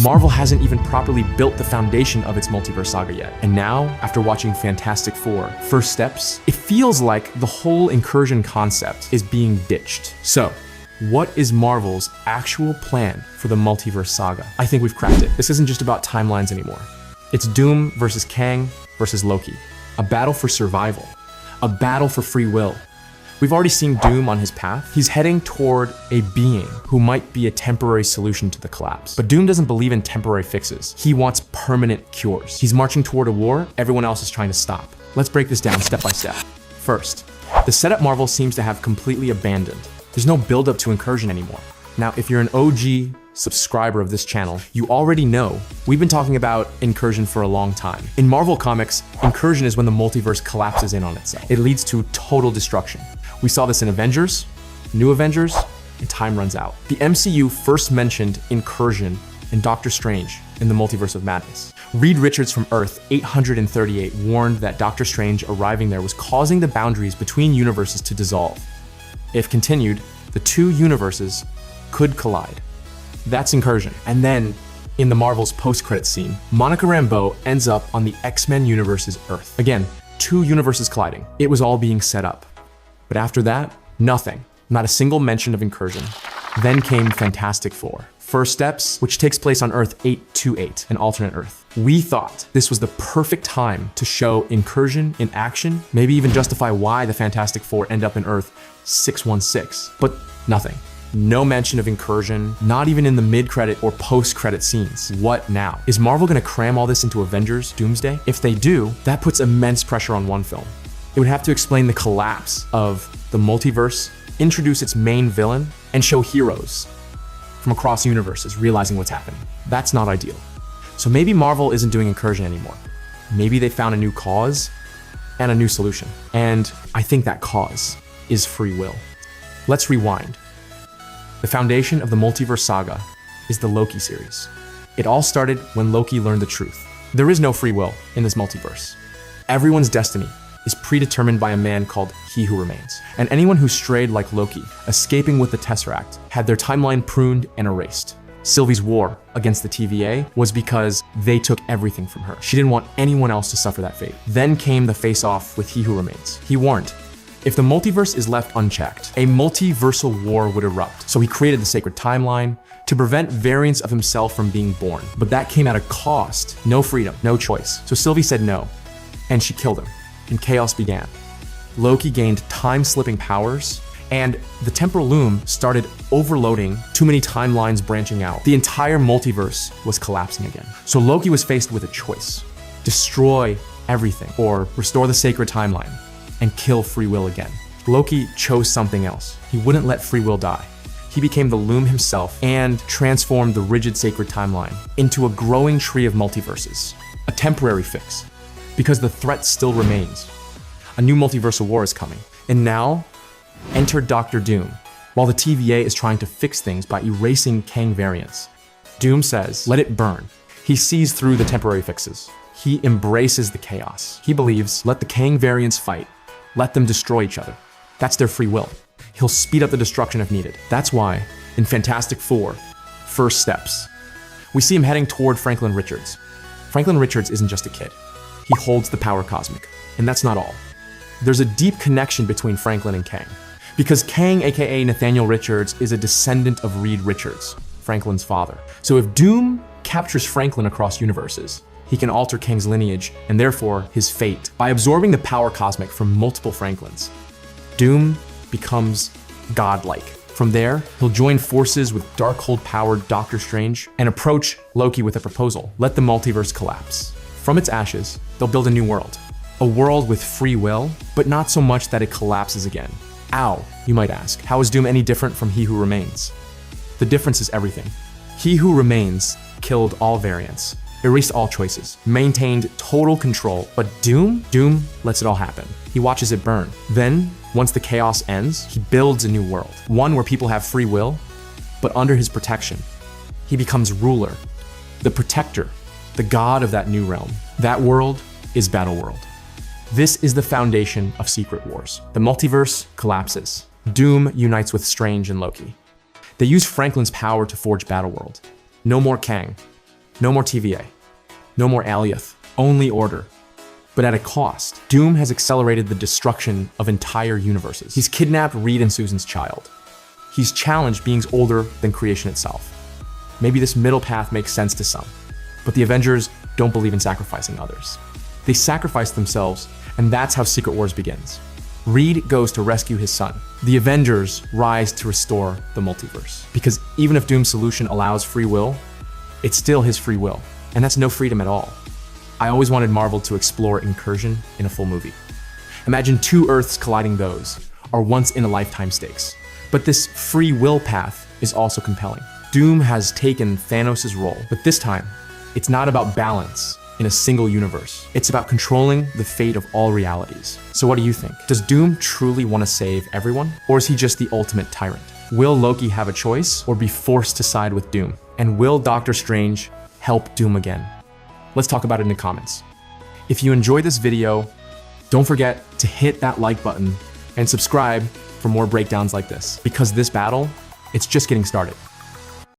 Marvel hasn't even properly built the foundation of its multiverse saga yet. And now, after watching Fantastic Four: First Steps, it feels like the whole incursion concept is being ditched. So, what is Marvel's actual plan for the Multiverse Saga? I think we've cracked it. This isn't just about timelines anymore. It's Doom versus Kang versus Loki. A battle for survival. A battle for free will. We've already seen Doom on his path. He's heading toward a being who might be a temporary solution to the collapse. But Doom doesn't believe in temporary fixes. He wants permanent cures. He's marching toward a war everyone else is trying to stop. Let's break this down step by step. First, the setup Marvel seems to have completely abandoned. There's no build-up to Incursion anymore. Now, if you're an OG subscriber of this channel, you already know we've been talking about Incursion for a long time. In Marvel Comics, Incursion is when the multiverse collapses in on itself. It leads to total destruction. We saw this in Avengers, New Avengers, and time runs out. The MCU first mentioned Incursion in Doctor Strange in the Multiverse of Madness. Reed Richards from Earth 838 warned that Doctor Strange arriving there was causing the boundaries between universes to dissolve. If continued, the two universes could collide. That's Incursion. And then, in the Marvel's post-credits scene, Monica Rambeau ends up on the X-Men universe's Earth. Again, two universes colliding. It was all being set up. But after that, nothing. Not a single mention of Incursion. Then came Fantastic Four: First Steps, which takes place on Earth 828, an alternate Earth. We thought this was the perfect time to show Incursion in action, maybe even justify why the Fantastic Four end up in Earth 616. But nothing. No mention of Incursion, not even in the mid-credit or post-credit scenes. What now? Is Marvel gonna cram all this into Avengers Doomsday? If they do, that puts immense pressure on one film. It would have to explain the collapse of the multiverse, introduce its main villain, and show heroes from across universes realizing what's happening. That's not ideal. So maybe Marvel isn't doing Incursion anymore. Maybe they found a new cause and a new solution. And I think that cause is free will. Let's rewind. The foundation of the Multiverse Saga is the Loki series. It all started when Loki learned the truth. There is no free will in this multiverse. Everyone's destiny is predetermined by a man called He Who Remains. And anyone who strayed like Loki, escaping with the Tesseract, had their timeline pruned and erased. Sylvie's war against the TVA was because they took everything from her. She didn't want anyone else to suffer that fate. Then came the face-off with He Who Remains. He warned, if the multiverse is left unchecked, a multiversal war would erupt. So he created the sacred timeline to prevent variants of himself from being born. But that came at a cost. No freedom, no choice. So Sylvie said no, and she killed him, and chaos began. Loki gained time-slipping powers, and the temporal loom started overloading, too many timelines branching out. The entire multiverse was collapsing again. So Loki was faced with a choice: destroy everything, or restore the sacred timeline and kill free will again. Loki chose something else. He wouldn't let free will die. He became the Loom himself and transformed the rigid sacred timeline into a growing tree of multiverses, a temporary fix, because the threat still remains. A new multiversal war is coming. And now, enter Dr. Doom, while the TVA is trying to fix things by erasing Kang variants. Doom says, let it burn. He sees through the temporary fixes. He embraces the chaos. He believes, let the Kang variants fight. Let them destroy each other. That's their free will. He'll speed up the destruction if needed. That's why, in Fantastic Four: First Steps, we see him heading toward Franklin Richards. Franklin Richards isn't just a kid. He holds the power cosmic. And that's not all. There's a deep connection between Franklin and Kang. Because Kang, aka Nathaniel Richards, is a descendant of Reed Richards, Franklin's father. So if Doom captures Franklin across universes, he can alter Kang's lineage and therefore his fate by absorbing the power cosmic from multiple Franklins. Doom becomes godlike. From there, he'll join forces with Darkhold-powered Doctor Strange and approach Loki with a proposal: let the multiverse collapse. From its ashes, they'll build a new world. A world with free will, but not so much that it collapses again. Ow, you might ask. How is Doom any different from He Who Remains? The difference is everything. He Who Remains killed all variants, erased all choices, maintained total control, but Doom lets it all happen. He watches it burn. Then, once the chaos ends, he builds a new world. One where people have free will, but under his protection. He becomes ruler, the protector, the god of that new realm. That world is Battleworld. This is the foundation of Secret Wars. The multiverse collapses. Doom unites with Strange and Loki. They use Franklin's power to forge Battleworld. No more Kang. No more TVA. No more Alioth. Only order. But at a cost. Doom has accelerated the destruction of entire universes. He's kidnapped Reed and Susan's child. He's challenged beings older than creation itself. Maybe this middle path makes sense to some, but the Avengers don't believe in sacrificing others. They sacrifice themselves, and that's how Secret Wars begins. Reed goes to rescue his son. The Avengers rise to restore the multiverse. Because even if Doom's solution allows free will, it's still his free will, and that's no freedom at all. I always wanted Marvel to explore Incursion in a full movie. Imagine two Earths colliding. Those are once-in-a-lifetime stakes. But this free will path is also compelling. Doom has taken Thanos' role, but this time, it's not about balance in a single universe. It's about controlling the fate of all realities. So what do you think? Does Doom truly want to save everyone? Or is he just the ultimate tyrant? Will Loki have a choice or be forced to side with Doom? And will Doctor Strange help Doom again? Let's talk about it in the comments. If you enjoyed this video, don't forget to hit that like button and subscribe for more breakdowns like this, because this battle, it's just getting started.